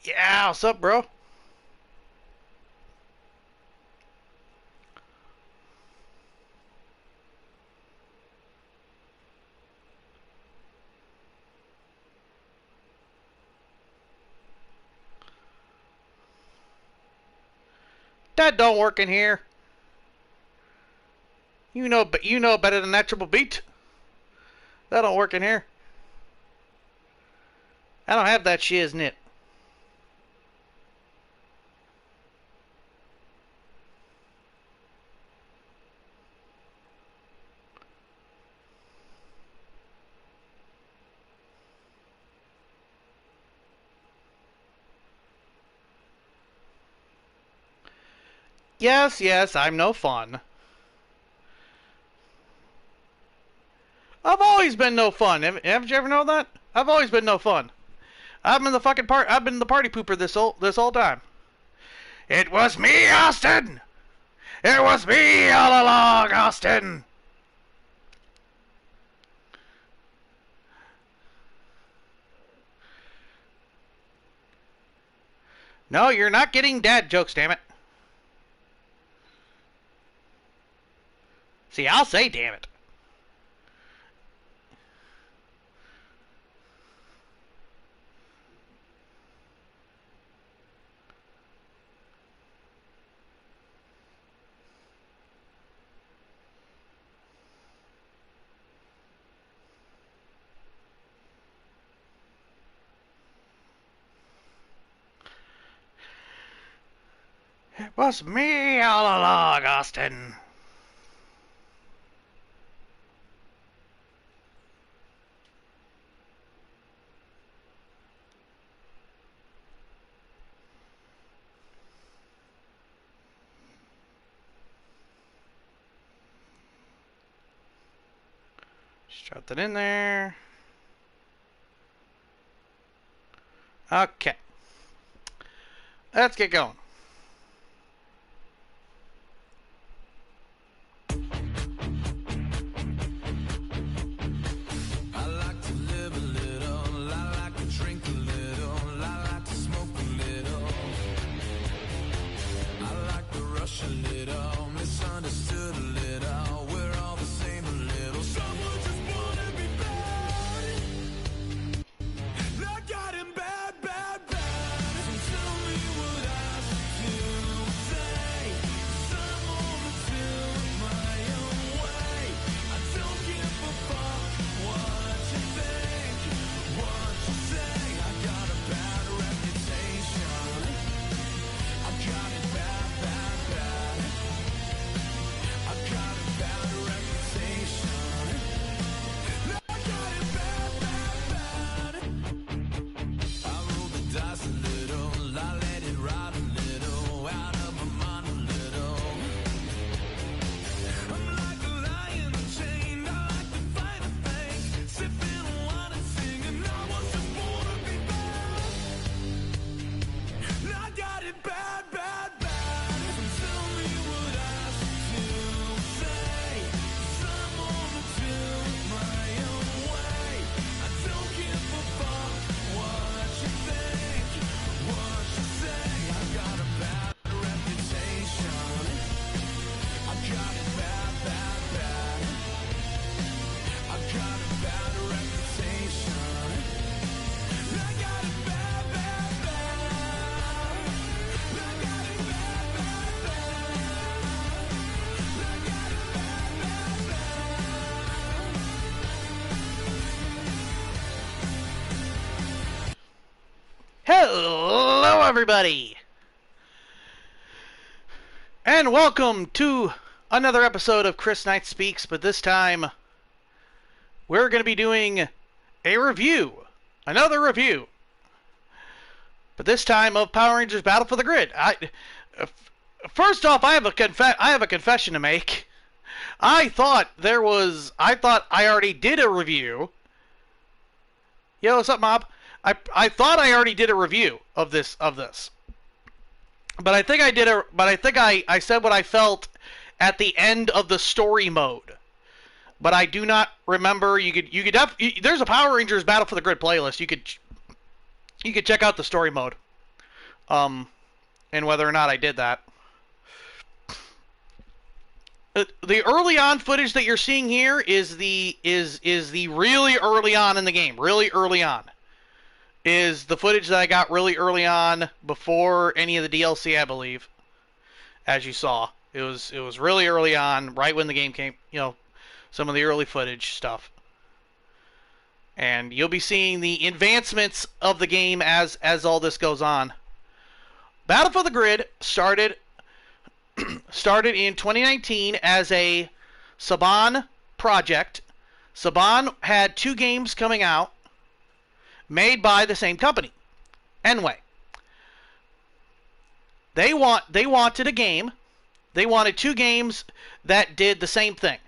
Yeah, what's up, bro? That don't work in here. You know better than that triple beat. That don't work in here. I don't have that shiznit. Yes, yes, I'm no fun. I've always been no fun. Haven't you ever known that? I've always been no fun. I've been the party pooper this whole time. It was me, Austin. It was me all along, Austin. No, you're not getting dad jokes, damn it. See, I'll say damn it. It was me all along, Austin. Just drop that in there. Okay. Let's get going. Hello, everybody, and welcome to another episode of Chris Knight Speaks, but this time we're going to be doing a review, another review, but this time of Power Rangers Battle for the Grid. First off, I have a confession to make. I thought I already did a review. Yo, what's up, Mob? I thought I already did a review of this. But I think I said what I felt at the end of the story mode. But I do not remember. There's a Power Rangers Battle for the Grid playlist. You could check out the story mode. and whether or not I did that. The early on footage that you're seeing here is the really early on in the game. Really early on is the footage that I got really early on before any of the DLC, I believe. As you saw, it was really early on, right when the game came. Some of the early footage stuff. And you'll be seeing the advancements of the game as all this goes on. Battle for the Grid started in 2019 as a Saban project. Saban had 2 games coming out made by the same company, Enway. They wanted a game. They wanted 2 games that did the same thing.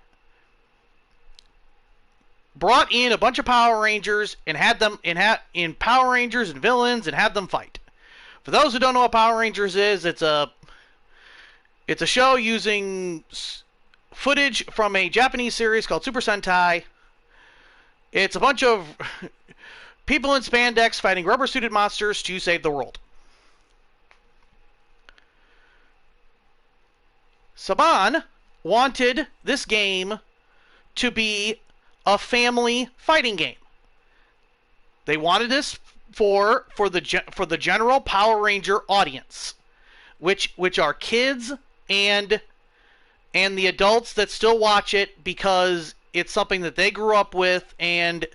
Brought in a bunch of Power Rangers and had them in Power Rangers and villains and had them fight. For those who don't know what Power Rangers is, it's a show using footage from a Japanese series called Super Sentai. It's a bunch of people in spandex fighting rubber-suited monsters to save the world. Saban wanted this game to be a family fighting game. They wanted this for the general Power Ranger audience, which are kids and the adults that still watch it because it's something that they grew up with, and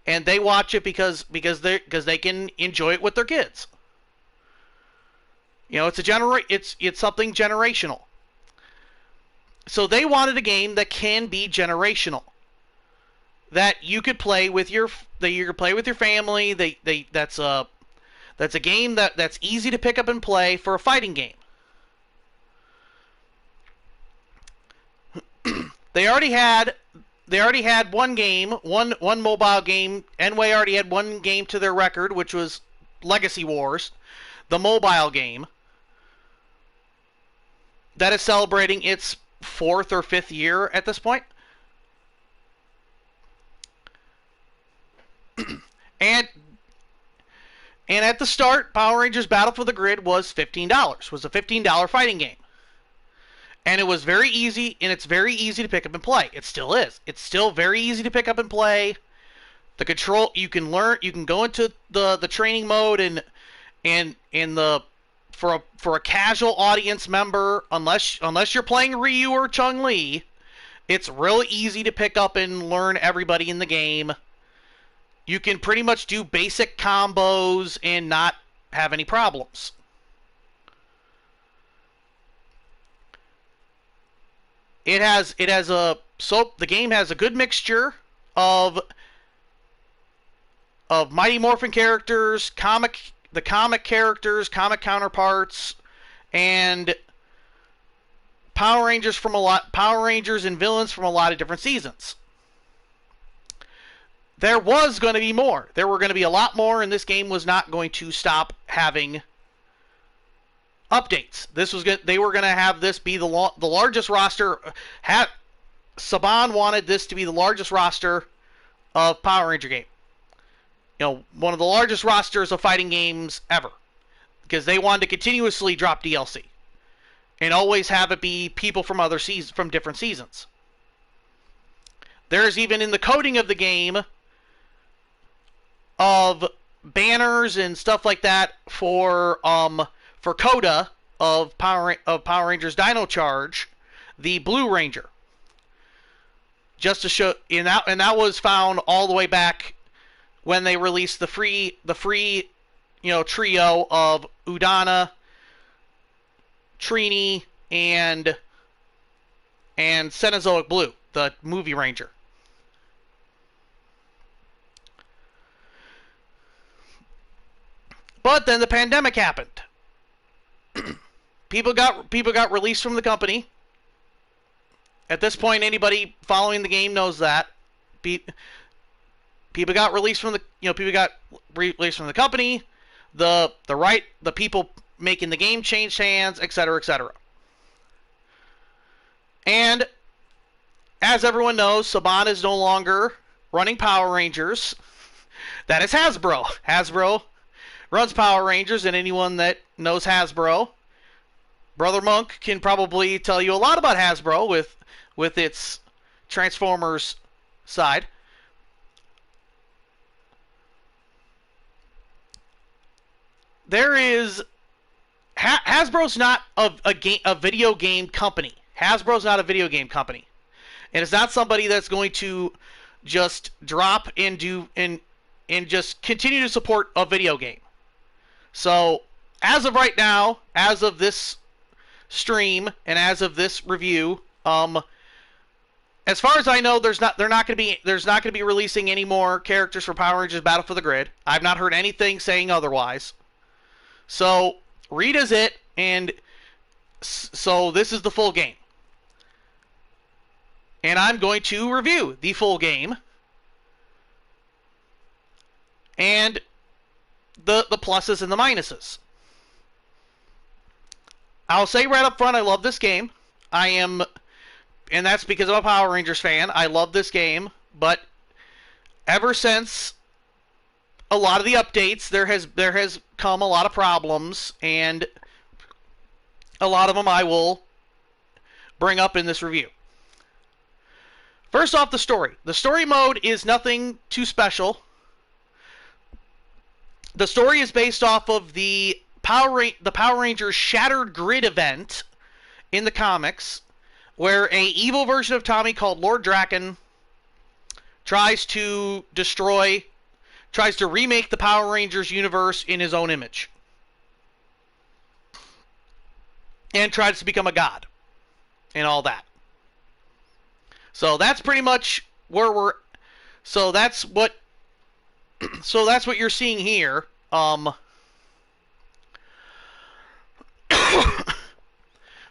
they watch it because they can enjoy it with their kids. It's something generational. So they wanted a game that can be generational, that you could play with your family. That's a game that's easy to pick up and play for a fighting game. They already had one game, one mobile game. Enway already had one game to their record, which was Legacy Wars, the mobile game that is celebrating its 4th or 5th year at this point. And at the start, Power Rangers Battle for the Grid was $15. Was a $15 fighting game. And it was very easy, and it's very easy to pick up and play. It still is. It's still very easy to pick up and play. The control, you can go into the training mode and for a casual audience member, unless you're playing Ryu or Chun-Li, it's real easy to pick up and learn everybody in the game. You can pretty much do basic combos and not have any problems. The game has a good mixture of Mighty Morphin characters, the comic characters, comic counterparts, and Power Rangers and villains from a lot of different seasons. There was going to be more. There were going to be a lot more, and this game was not going to stop having updates. They were going to have this be the largest roster. Saban wanted this to be the largest roster of Power Ranger game. One of the largest rosters of fighting games ever, because they wanted to continuously drop DLC and always have it be people from different seasons. There's even in the coding of the game of banners and stuff like that for Coda of Power Rangers Dino Charge, the Blue Ranger. Just to show, and that was found all the way back when they released the free trio of Udana, Trini, and Cenozoic Blue, the movie Ranger. But then the pandemic happened. People got released from the company. At this point, anybody following the game knows that. People got released from the company. The people making the game changed hands, etc., etc. And as everyone knows, Saban is no longer running Power Rangers. That is Hasbro. Hasbro runs Power Rangers, and anyone that knows Hasbro, Brother Monk can probably tell you a lot about Hasbro with its Transformers side. There is Hasbro's not a video game company. Hasbro's not a video game company, and it's not somebody that's going to just drop and just continue to support a video game. So as of right now, as of this stream and as of this review, as far as I know, they're not going to be releasing any more characters for Power Rangers Battle for the Grid. I've not heard anything saying otherwise. So read as it, and so this is the full game. And I'm going to review the full game and the pluses and the minuses. I'll say right up front, I love this game. And that's because I'm a Power Rangers fan. I love this game, but ever since a lot of the updates, there has come a lot of problems, and a lot of them I will bring up in this review. First off, the story. The story mode is nothing too special. The story is based off of the Power Rangers Shattered Grid event in the comics, where a evil version of Tommy called Lord Draken tries to remake the Power Rangers universe in his own image. And tries to become a god. And all that. So that's pretty much where we're... So that's what you're seeing here.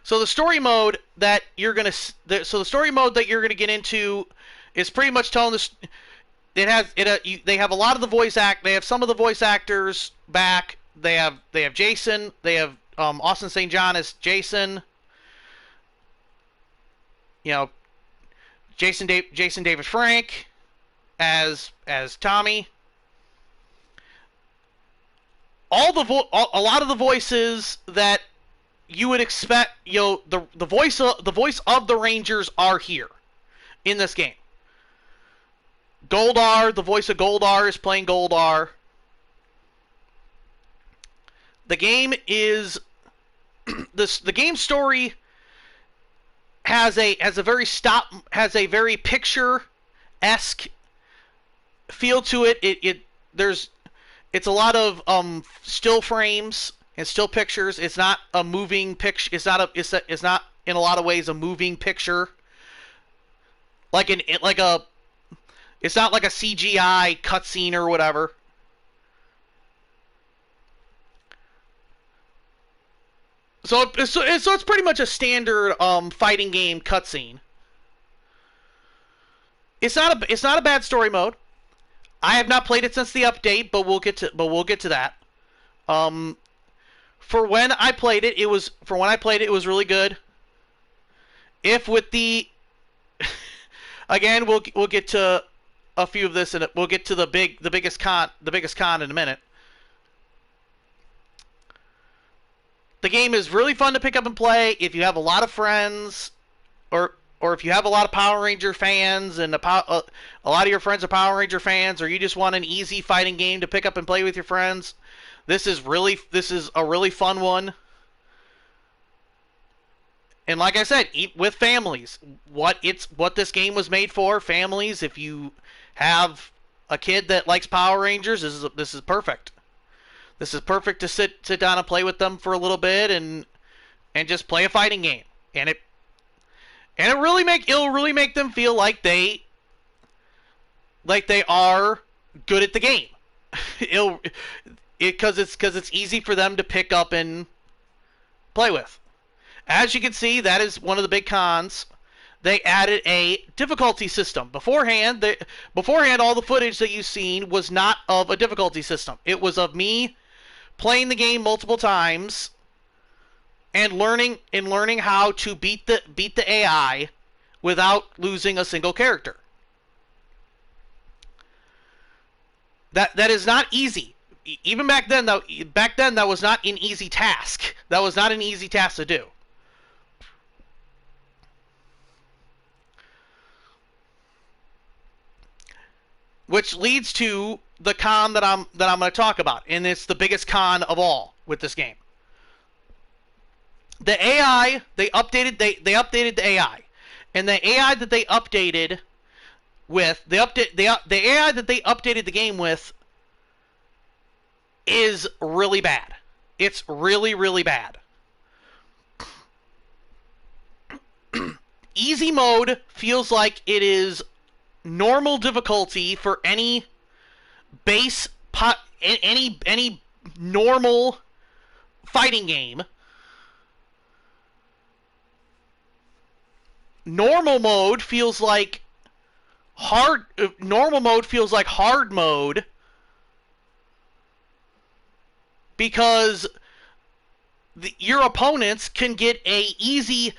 So the story mode that you're gonna get into is pretty much telling this. They have a lot of the voice act. They have some of the voice actors back. They have Jason. They have Austin St. John as Jason. You know, Jason David Frank as Tommy. A lot of the voices that you would expect, the voice of the Rangers are here in this game. Goldar, the voice of Goldar, is playing Goldar. The game is the game story has a very picture-esque feel to it. It's a lot of still frames and still pictures. It's not a moving picture. It's not in a lot of ways a moving picture. It's not like a CGI cutscene or whatever. So it's pretty much a standard fighting game cutscene. It's not a bad story mode. I have not played it since the update, but we'll get to that. For when I played it, it was really good. If with the again, we'll get to a few of this, and we'll get to the biggest con in a minute. The game is really fun to pick up and play if you have a lot of friends, or if you have a lot of Power Ranger fans, and a lot of your friends are Power Ranger fans, or you just want an easy fighting game to pick up and play with your friends. This is a really fun one. And like I said, with families, what this game was made for, families. If you have a kid that likes Power Rangers, this is perfect. This is perfect to sit down and play with them for a little bit and just play a fighting game. And it'll really make them feel like they are good at the game. Because it's easy for them to pick up and play with. As you can see, that is one of the big cons. They added a difficulty system. Beforehand, all the footage that you've seen was not of a difficulty system. It was of me playing the game multiple times and learning how to beat the AI without losing a single character. That is not easy. even back then, though, that was not an easy task. That was not an easy task to do. Which leads to the con that I'm going to talk about, and it's the biggest con of all with this game. The AI, they updated the AI, and the AI that they updated with the AI that they updated the game with is really bad. It's really, really bad. Easy mode feels like it is normal difficulty for any any normal fighting game. Normal mode feels like hard. Normal mode feels like hard mode because your opponents can get a easy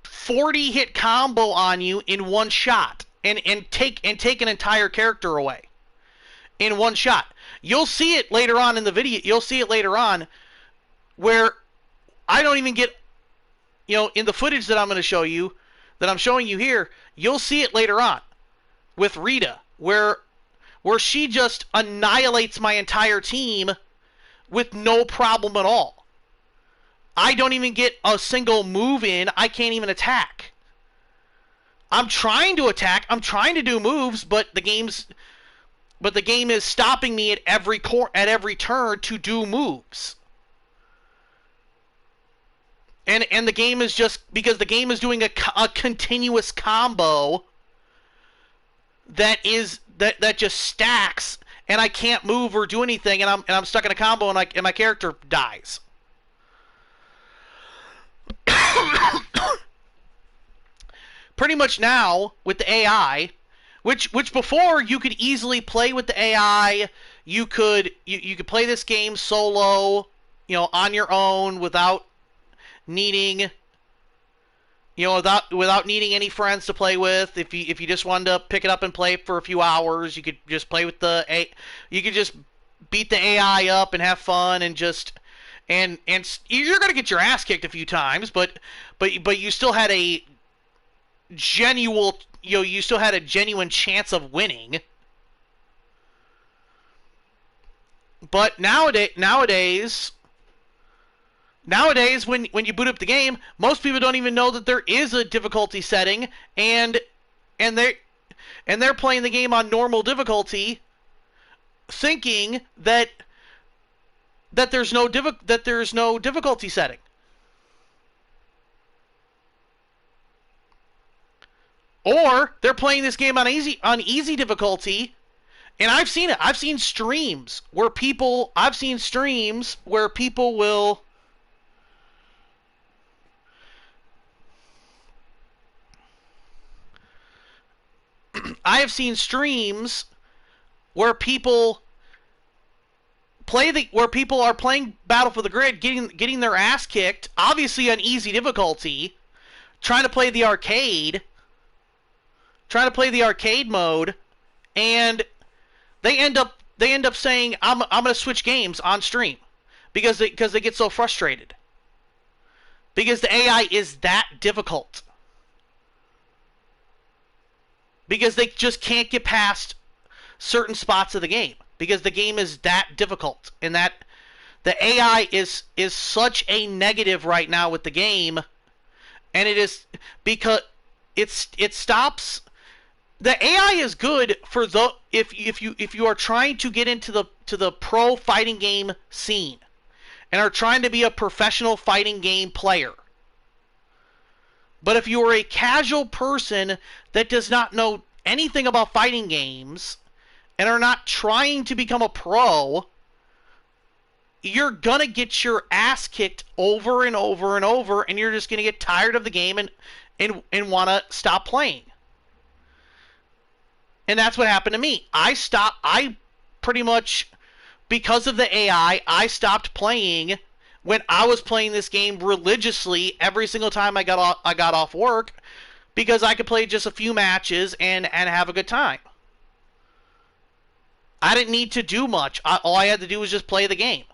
40 hit combo on you in one shot and take an entire character away in one shot. You'll see it later on in the video. You'll see it later on where I don't even get, in the footage that I'm going to show you, that I'm showing you here, you'll see it later on with Rita, where she just annihilates my entire team with no problem at all. I don't even get a single move in. I can't even attack. I'm trying to attack. I'm trying to do moves, but the game is stopping me at every turn to do moves. And the game is just, because the game is doing a continuous combo that just stacks, and I can't move or do anything, and I'm stuck in a combo, and my character dies. Pretty much now with the AI, which before you could easily play with the AI, you could play this game solo, on your own without needing without needing any friends to play with. If you just wanted to pick it up and play for a few hours, you could just play with you could just beat the AI up and have fun and just and you're gonna get your ass kicked a few times, but you still had a genuine chance of winning. But nowadays, when you boot up the game, most people don't even know that there is a difficulty setting, and they're playing the game on normal difficulty, thinking that there's no difficulty setting. Or they're playing this game on easy difficulty, and I've seen it. I've seen streams where people will I have seen streams where people are playing Battle for the Grid, getting their ass kicked, obviously on easy difficulty, trying to play the arcade mode, and they end up saying, I'm going to switch games on stream because they get so frustrated because the AI is that difficult. Because they just can't get past certain spots of the game. Because the game is that difficult. And that the AI is such a negative right now with the game. And it is because it stops. The AI is good for if you are trying to get into the pro fighting game scene and are trying to be a professional fighting game player. But if you are a casual person that does not know anything about fighting games and are not trying to become a pro, you're going to get your ass kicked over and over and over, and you're just going to get tired of the game and want to stop playing. And that's what happened to me. I pretty much, because of the AI, I stopped playing when I was playing this game religiously every single time I got off work, because I could play just a few matches and have a good time. I didn't need to do much. All I had to do was just play the game.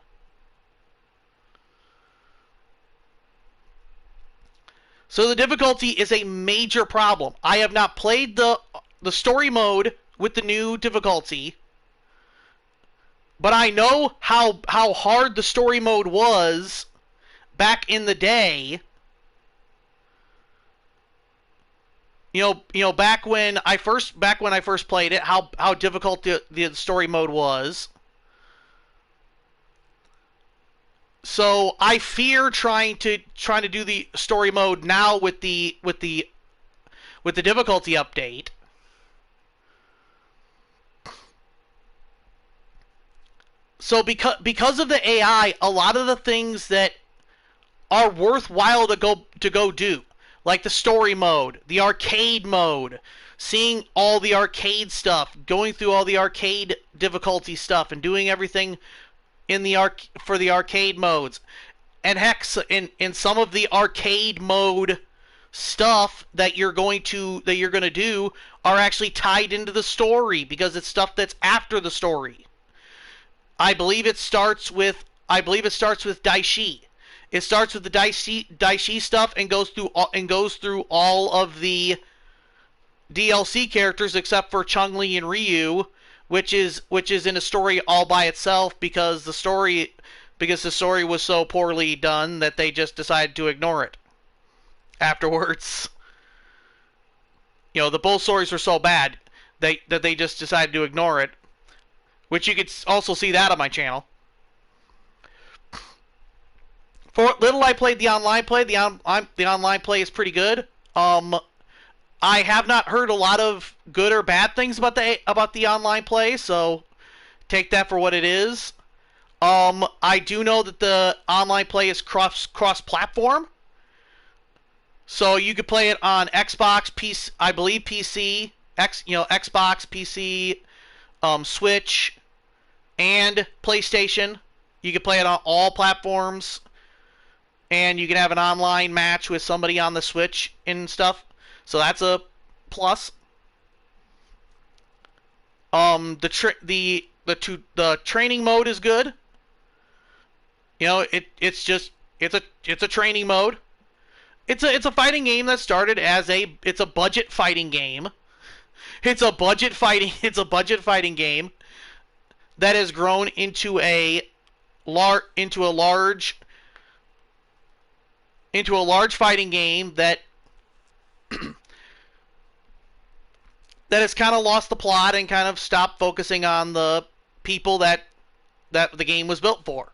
So the difficulty is a major problem. I have not played the story mode with the new difficulty, but I know how hard the story mode was back in the day. Back when I first played it, how difficult the story mode was. So I fear trying to do the story mode now with the difficulty update. So because of the AI, a lot of the things that are worthwhile to go do, like the story mode, the arcade mode, seeing all the arcade stuff, going through all the arcade difficulty stuff, and doing everything in the for the arcade modes, and heck, in some of the arcade mode stuff that you're going to do are actually tied into the story because it's stuff that's after the story. I believe it starts with Daishi. It starts with the Daishi stuff and goes through all of the DLC characters except for Chun-Li and Ryu, which is in a story all by itself because the story was so poorly done that they just decided to ignore it afterwards. The both stories were so bad that they just decided to ignore it, which you could also see that on my channel. For what little I played the online play, the online play is pretty good. I have not heard a lot of good or bad things about the online play, so take that for what it is. I do know that the online play is cross-platform, so you could play it on Xbox, PC, I believe PC, Xbox, PC, Switch, and PlayStation. You could play it on all platforms, and you can have an online match with somebody on the Switch and stuff. So that's a plus. The training mode is good. It's a training mode. It's a fighting game that started as it's a budget fighting game. It's a budget fighting game that has grown into a large fighting game that has kind of lost the plot and kind of stopped focusing on the people that the game was built for,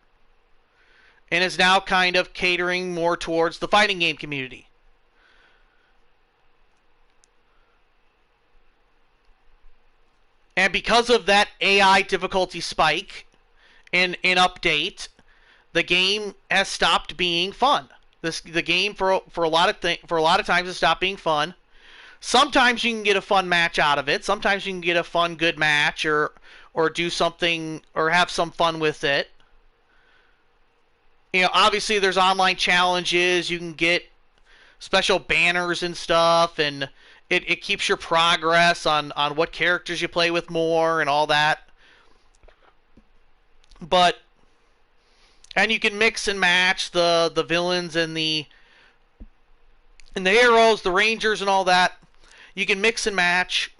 and is now kind of catering more towards the fighting game community. And because of that AI difficulty spike in update, the game has stopped being fun. The game for a lot of times has stopped being fun. Sometimes you can get a fun match out of it. Sometimes you can get a fun good match or do something or have some fun with it. Obviously there's online challenges. You can get special banners and stuff, and it keeps your progress on what characters you play with more and all that. And you can mix and match the villains and the heroes, the rangers and all that. You can mix and match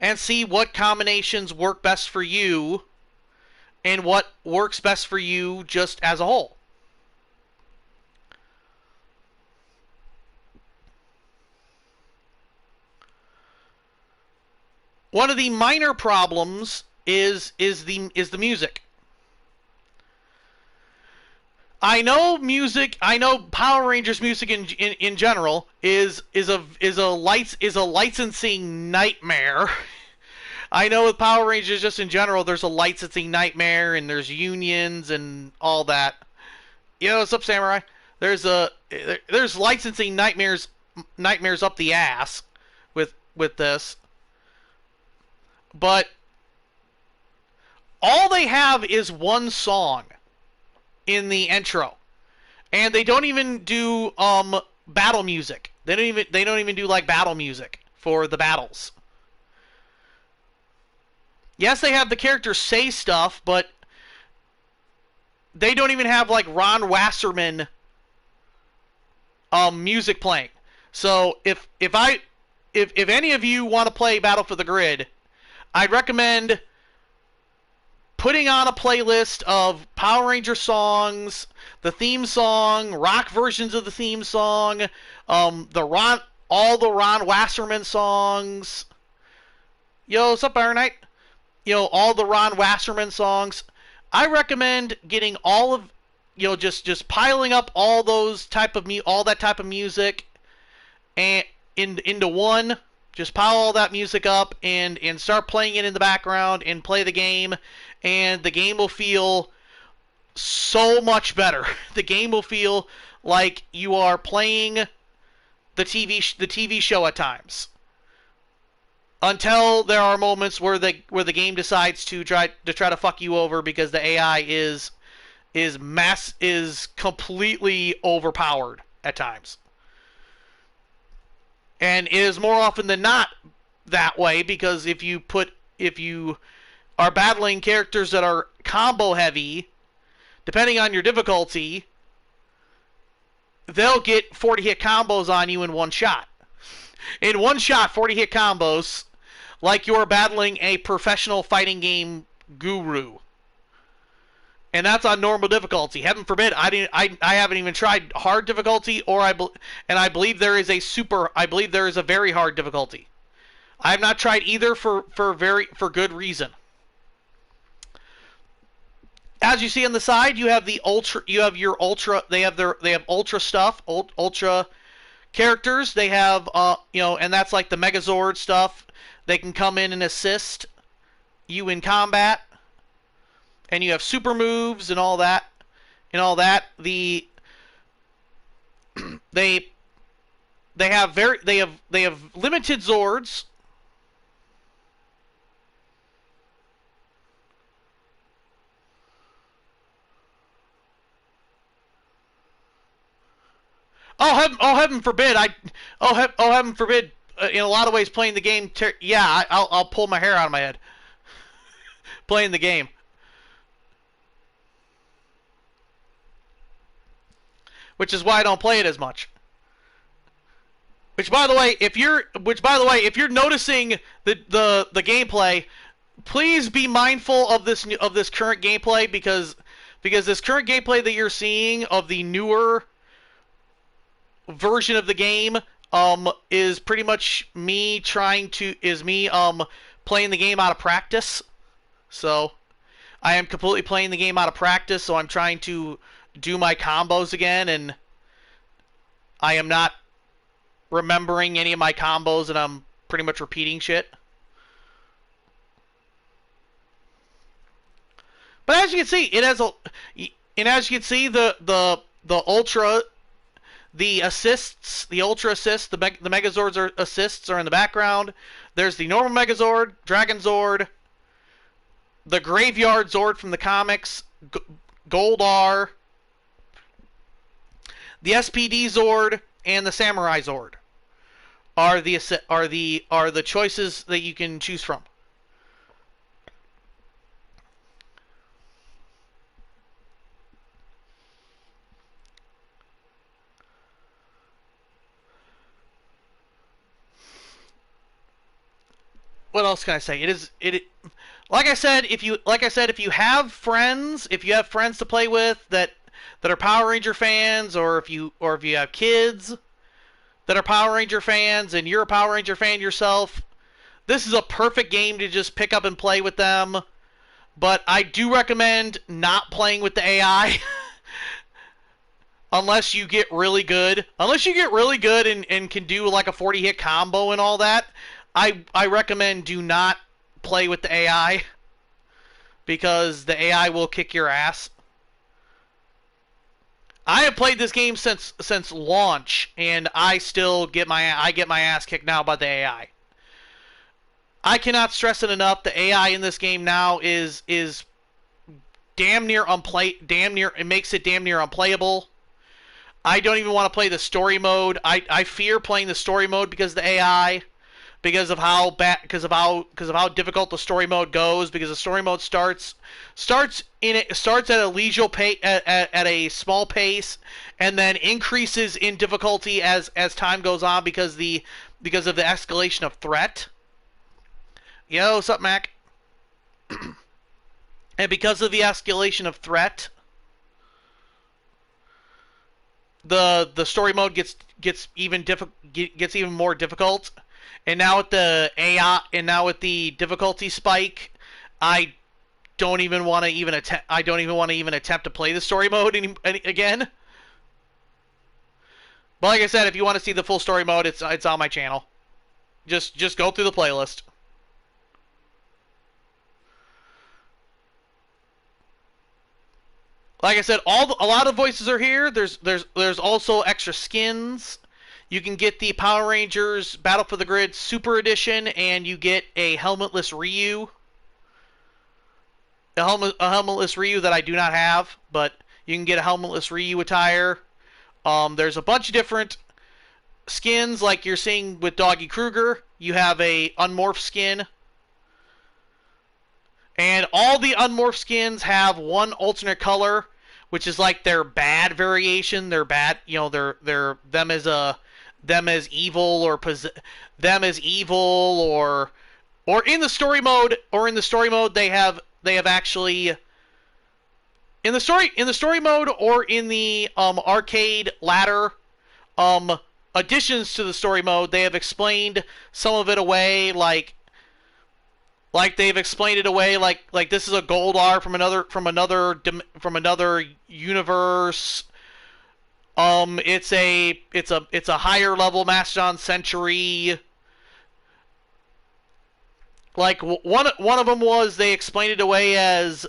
and see what combinations work best for you and what works best for you just as a whole. One of the minor problems is the music. I know Power Rangers music in general is a licensing nightmare. I know with Power Rangers just in general there's a licensing nightmare and there's unions and all that. What's up, Samurai? There's licensing nightmares up the ass with this. But all they have is one song in the intro, and they don't even do battle music. They don't even do like battle music for the battles. Yes, they have the characters say stuff, but they don't even have like Ron Wasserman music playing. So if any of you want to play Battle for the Grid, I'd recommend putting on a playlist of Power Ranger songs, the theme song, rock versions of the theme song, all the Ron Wasserman songs. Yo, what's up, Iron Knight? All the Ron Wasserman songs. I recommend getting all of, just piling up all those all that type of music, and into one. Just pile all that music up and start playing it in the background and play the game, and the game will feel so much better. The game will feel like you are playing the TV show at times. Until there are moments where the game decides to try to fuck you over because the AI is completely overpowered at times. And it is more often than not that way, because if you are battling characters that are combo heavy, depending on your difficulty, they'll get 40 hit combos on you in one shot. In one shot, 40 hit combos, like you're battling a professional fighting game guru. And that's on normal difficulty. Heaven forbid, I haven't even tried hard difficulty, I believe there is a very hard difficulty. I have not tried either for good reason. As you see on the side, you have your ultra. They have ultra stuff, ultra characters. They have and that's like the Megazord stuff. They can come in and assist you in combat. And you have super moves and all that. They have limited Zords. Heaven forbid! Heaven forbid! In a lot of ways, playing the game. I'll pull my hair out of my head. Playing the game. Which is why I don't play it as much. Which by the way, if you're noticing the gameplay, please be mindful of this current gameplay, because this current gameplay that you're seeing of the newer version of the game is pretty much me playing the game out of practice. So I am completely playing the game out of practice, so I'm trying to do my combos again, and I am not remembering any of my combos, and I'm pretty much repeating shit. But as you can see, the ultra, the assists, the ultra assists, the Megazords assists are in the background. There's the normal Megazord, Dragon Zord, the Graveyard Zord from the comics, Goldar, the SPD Zord, and the Samurai Zord are the choices that you can choose from. What else can I say? Like I said, if you have friends to play with that are Power Ranger fans, or if you have kids that are Power Ranger fans and you're a Power Ranger fan yourself, this is a perfect game to just pick up and play with them. But I do recommend not playing with the AI unless you get really good. Unless you get really good and can do like a 40 hit combo and all that, I recommend do not play with the AI, because the AI will kick your ass. I have played this game since launch, and I still get my ass kicked now by the AI. I cannot stress it enough. The AI in this game now is damn near it makes it damn near unplayable. I don't even want to play the story mode. I fear playing the story mode because of the AI. because of how difficult the story mode goes. Because the story mode starts at a leisurely pace, at a small pace, and then increases in difficulty as time goes on because of the escalation of threat. Yo, what's up, Mac? And because of the escalation of threat, the story mode gets even more difficult. And now with the AI, and now with the difficulty spike, I don't even want to attempt to play the story mode again. But like I said, if you want to see the full story mode, it's on my channel. Just go through the playlist. Like I said, a lot of voices are here. There's also extra skins. You can get the Power Rangers Battle for the Grid Super Edition, and you get a helmetless Ryu. A helmetless Ryu that I do not have, but you can get a helmetless Ryu attire. There's a bunch of different skins, like you're seeing with Doggy Kruger. You have a unmorphed skin. And all the unmorphed skins have one alternate color, which is like their bad variation. They're bad, they're them as evil or in the story mode they have actually in the story mode or in the arcade ladder additions to the story mode, they have explained some of it away, like they've explained it away, like this is a gold R from another universe. It's a higher level Mastodon Century. Like one of them was, they explained it away as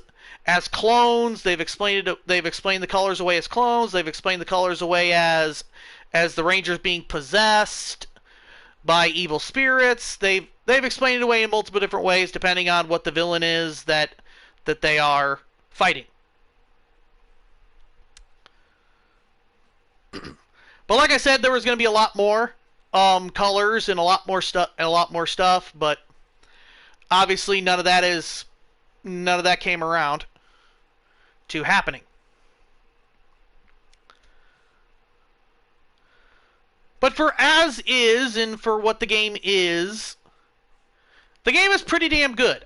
clones. They've explained the colors away as clones. They've explained the colors away as the Rangers being possessed by evil spirits. They've explained it away in multiple different ways depending on what the villain is that they are fighting. But like I said, there was going to be a lot more colors and a lot more stuff, but obviously none of that came around to happening. But for as is and for what the game is pretty damn good.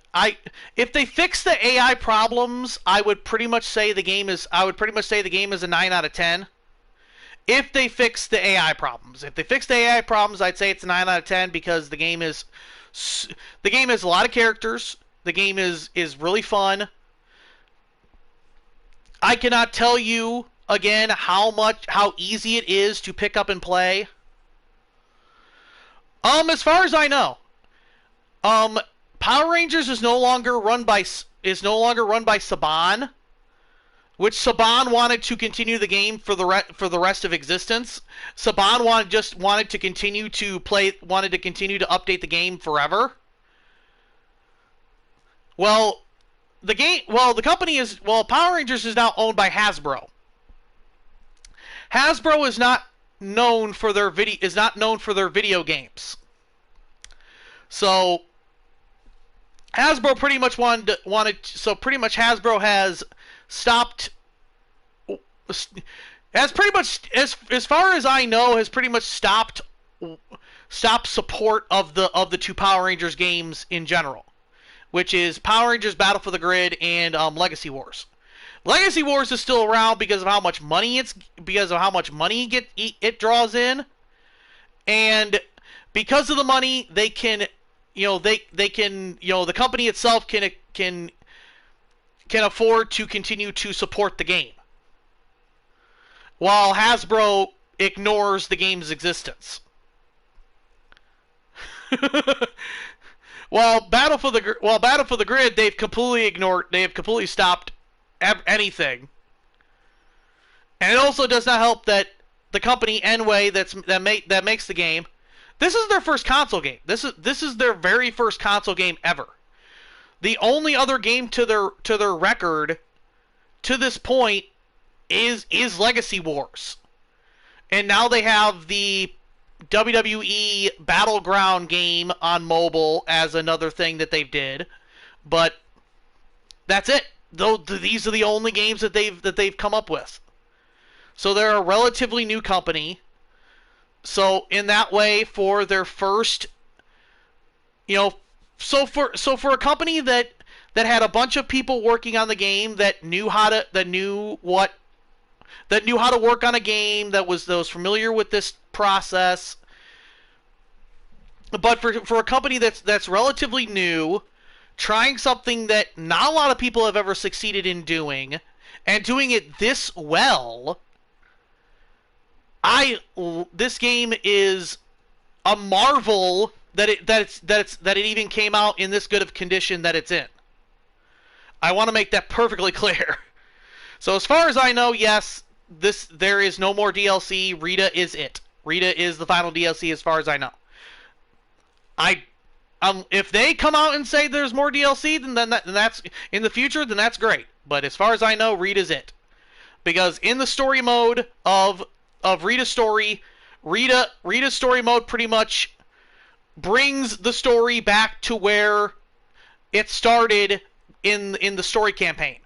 If they fix the AI problems, I would pretty much say the game is a 9 out of 10. If they fix the AI problems. If they fix the AI problems, I'd say it's a 9 out of 10 because the game has a lot of characters. The game is really fun. I cannot tell you again how easy it is to pick up and play. As far as I know, Power Rangers is no longer run by Saban, which Saban wanted to continue the game for the rest of existence. Saban wanted to continue to update the game forever. Well, Power Rangers is now owned by Hasbro. Hasbro is not known for their video games. So Hasbro pretty much Hasbro has stopped, has pretty much, as far as I know, has pretty much stopped support of the two Power Rangers games in general, which is Power Rangers Battle for the Grid and Legacy Wars. Legacy Wars is still around because of how much money it draws in, and because of the money, they can, the company itself can afford to continue to support the game, while Hasbro ignores the game's existence. While Battle for the Grid, they've completely stopped anything. And it also does not help that the company Enway that makes the game, this is their first console game. This is their very first console game ever. The only other game to their record to this point is Legacy Wars. And now they have the WWE Battleground game on mobile as another thing that they did, but that's it. Though these are the only games that they've come up with. So they're a relatively new company. So in that way, for their first, so for a company that had a bunch of people working on the game that knew how to work on a game, that was familiar with this process. But for a company that's relatively new, trying something that not a lot of people have ever succeeded in doing, and doing it this well, this game is a marvel that it even came out in this good of condition that it's in. I want to make that perfectly clear. So as far as I know, yes, there is no more DLC. Rita is it. Rita is the final DLC as far as I know. If they come out and say there's more DLC, then that's in the future, then that's great. But as far as I know, Rita's it. Because in the story mode of Rita's story, Rita's story mode pretty much brings the story back to where it started in the story campaign.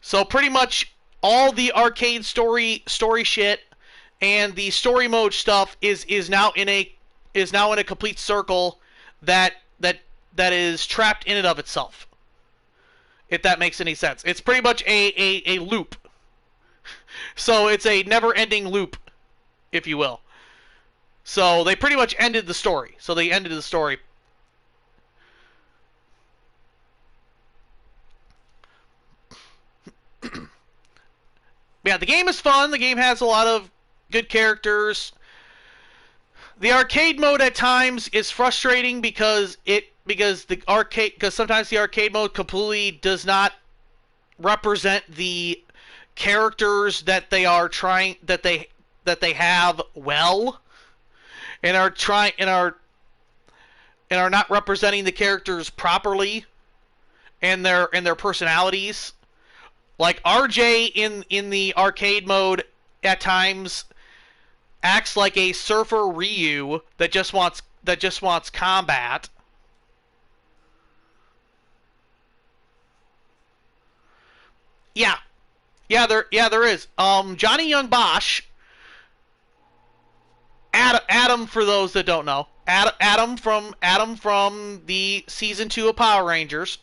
So pretty much all the arcade story shit and the story mode stuff is now in a complete circle that is trapped in and of itself. If that makes any sense. It's pretty much a loop. So it's a never-ending loop, if you will. So they pretty much ended the story. Yeah, the game is fun. The game has a lot of good characters. The arcade mode at times is frustrating because sometimes the arcade mode completely does not represent the characters that they have well, and are not representing the characters properly and their personalities. Like RJ in the arcade mode at times acts like a surfer Ryu that just wants combat. Yeah, there is. Johnny Young Bosch, Adam for those that don't know, Adam from the season 2 of Power Rangers,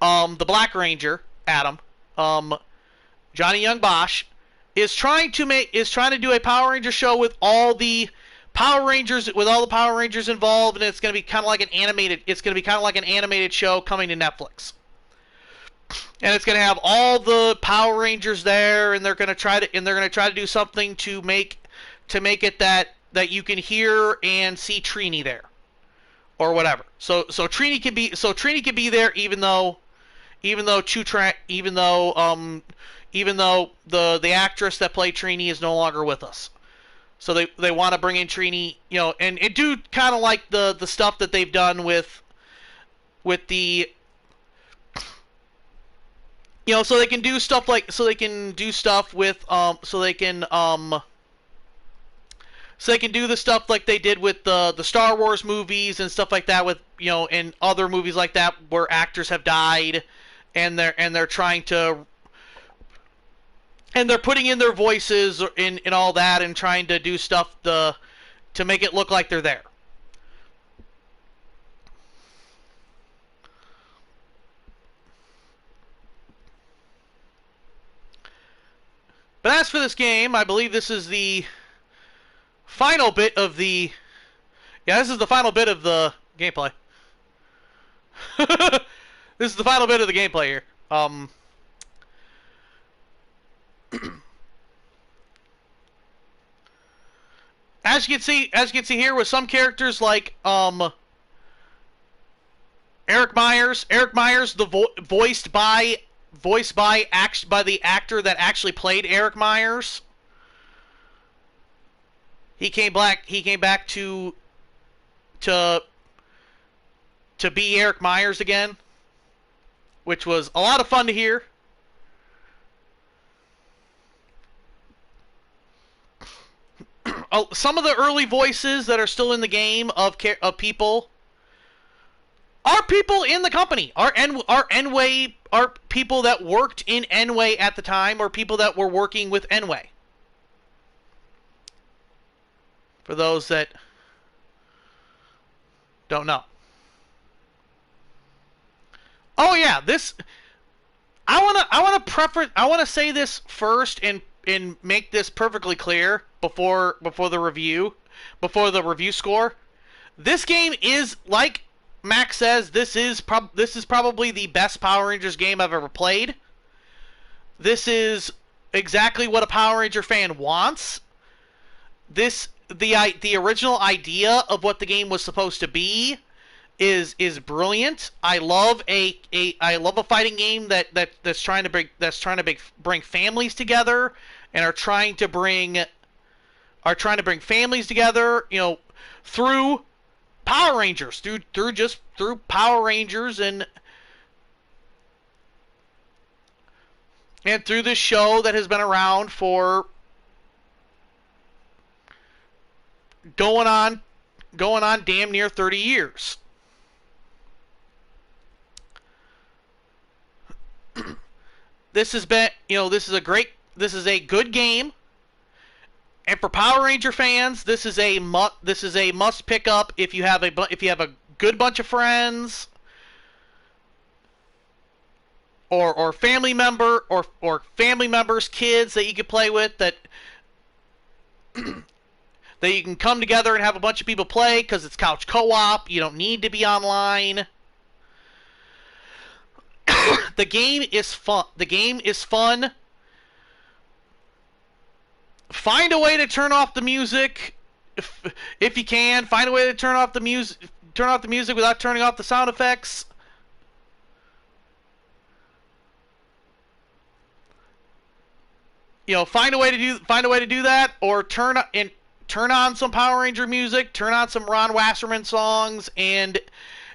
the Black Ranger, Adam, Johnny Young Bosch is trying to do a Power Ranger show with all the Power Rangers involved, and it's going to be kind of like an animated show coming to Netflix. And it's going to have all the Power Rangers there, and they're going to try to do something to make it that you can hear and see Trini there, or whatever. So Trini can be there, even though the actress that played Trini is no longer with us. So they want to bring in Trini, and do kind of like the stuff that they've done with the. So they can do stuff with so they can do the stuff like they did with the Star Wars movies and stuff like that, with and other movies like that where actors have died, and they're trying to, and they're putting in their voices in all that, and trying to do stuff to make it look like they're there. But as for this game, I believe this is the final bit of the... Yeah, this is the final bit of the gameplay. This is the final bit of the gameplay here. As you can see here, with some characters like Eric Myers, voiced by the actor that actually played Eric Myers. He came back to be Eric Myers again, which was a lot of fun to hear. some of the early voices that are still in the game of people are people in the company. Are Enway are people that worked in Enway at the time, or people that were working with Enway. For those that don't know. Oh yeah, this I wanna say this first and make this perfectly clear before the review score. This game is, like Max says, this is probably the best Power Rangers game I've ever played. This is exactly what a Power Ranger fan wants. The original idea of what the game was supposed to be is brilliant. I love a fighting game that's trying to bring families together, and are trying to bring families together, through Power Rangers, through Power Rangers, and through this show that has been around for going on damn near 30 years. This is a good game, and for Power Ranger fans, this is a must pick up if you have a good bunch of friends, or family member or family members, kids that you can play with, that that you can come together and have a bunch of people play, because it's couch co-op. You don't need to be online. The game is fun. Find a way to turn off the music, if you can. Find a way to turn off the music without turning off the sound effects. Find a way to do that, or turn on some Power Ranger music, turn on some Ron Wasserman songs, and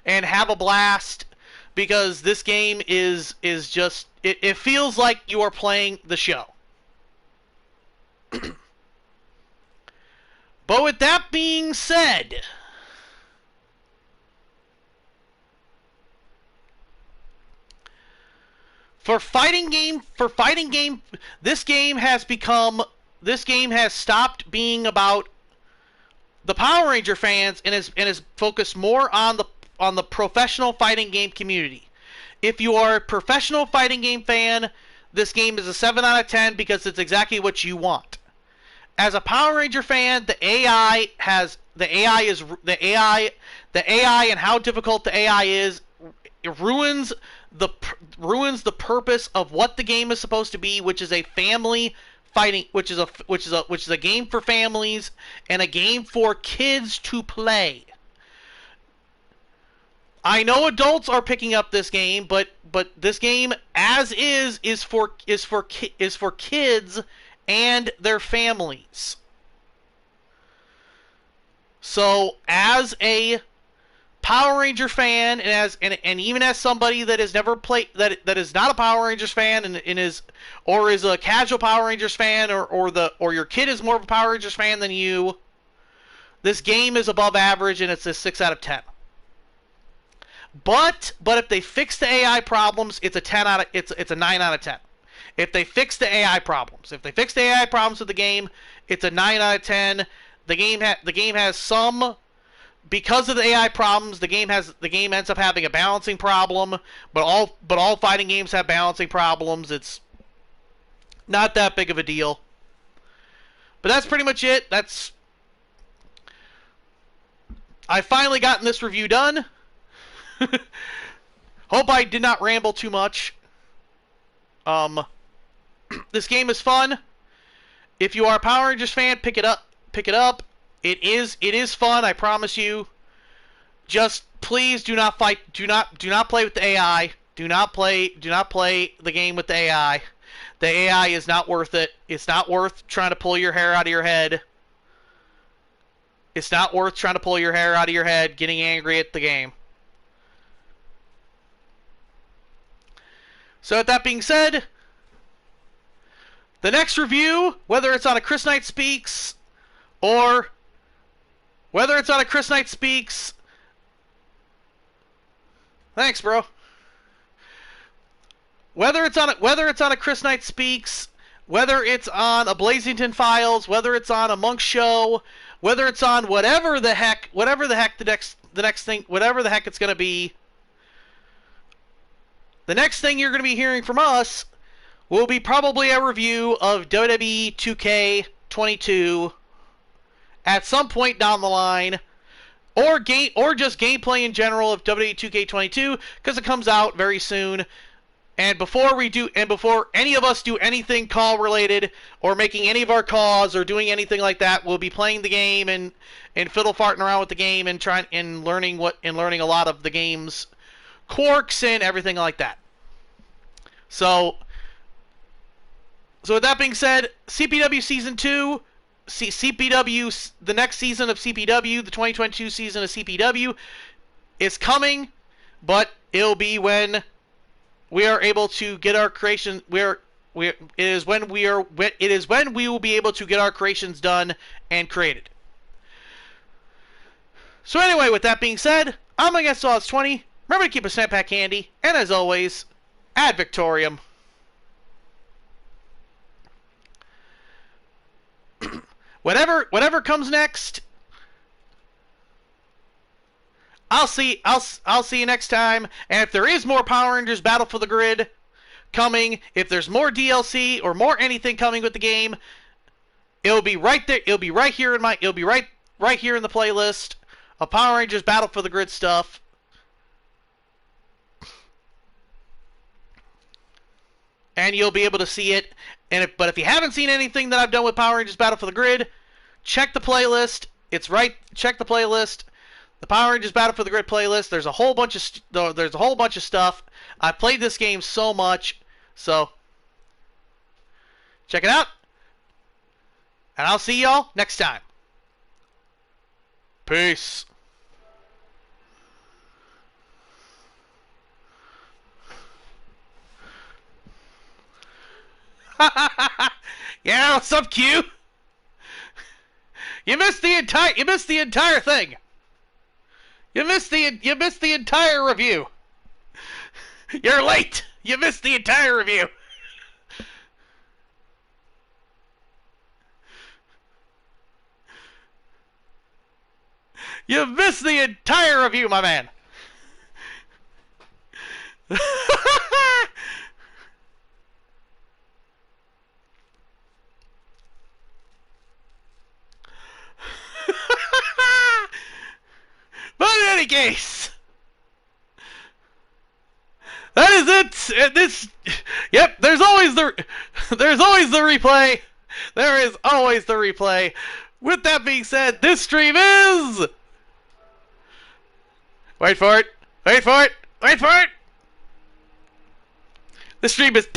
have a blast, because this game is just, it feels like you are playing the show. But with that being said, for fighting game, this game has stopped being about the Power Ranger fans, and is focused more on the professional fighting game community. If you are a professional fighting game fan, this game is a 7 out of 10, because it's exactly what you want. As a Power Ranger fan, the AI and how difficult the AI is, it ruins the purpose of what the game is supposed to be, which is a family fighting, which is a game for families, and a game for kids to play. I know adults are picking up this game, but this game, as is for kids and their families. So, as a Power Ranger fan, and even as somebody that has never played, that is not a Power Rangers fan, and is a casual Power Rangers fan, or your kid is more of a Power Rangers fan than you, this game is above average, and it's a 6 out of 10. But if they fix the AI problems, it's a 9 out of 10. If they fix the AI problems, with the game, it's a 9 out of 10. The game has some, because of the AI problems, the game ends up having a balancing problem. But all fighting games have balancing problems. It's not that big of a deal. But that's pretty much it. I've finally gotten this review done. Hope I did not ramble too much. This game is fun. If you are a Power Rangers fan, pick it up. It is fun, I promise you. Just please do not play with the AI. Do not play the game with the AI. The AI is not worth it. It's not worth trying to pull your hair out of your head. It's not worth trying to pull your hair out of your head, getting angry at the game. So with that being said, the next review, whether it's on a Chris Knight Speaks or whether it's on a Chris Knight Speaks. Thanks, bro. Whether it's on a Chris Knight Speaks, whether it's on a Blazington Files, whether it's on a Monk Show, whether it's on whatever the heck the next thing, whatever the heck it's going to be, the next thing you're going to be hearing from us will be probably a review of WWE 2K22 at some point down the line, or just gameplay in general of WWE 2K22, because it comes out very soon. And before any of us do anything call related or making any of our calls or doing anything like that, we'll be playing the game and fiddle farting around with the game and learning a lot of the game's quirks and everything like that. So with that being said, CPW Season 2, CPW, the next season of CPW, the 2022 season of CPW, is coming, but it'll be when we are able to get our creation. It is when we will be able to get our creations done and created. So anyway, with that being said, I'm Against Odds 20. Remember to keep a snap pack handy, and as always, ad Victoriam. Whatever comes next, I'll see you next time. And if there is more Power Rangers Battle for the Grid coming, if there's more DLC or more anything coming with the game, it'll be right there. It'll be right here in the playlist of Power Rangers Battle for the Grid stuff. And you'll be able to see it. But if you haven't seen anything that I've done with Power Rangers Battle for the Grid, check the playlist. It's right. Check the playlist. The Power Rangers Battle for the Grid playlist. There's a whole bunch of stuff. I played this game so much, so check it out. And I'll see y'all next time. Peace. Yeah, what's up, Q? You missed the entire thing. You missed the entire review. You're late. You missed the entire review. You missed the entire review, my man. But in any case, that is it. Yep. There's always the replay. There is always the replay. With that being said, this stream is. Wait for it. Wait for it. Wait for it. This stream is.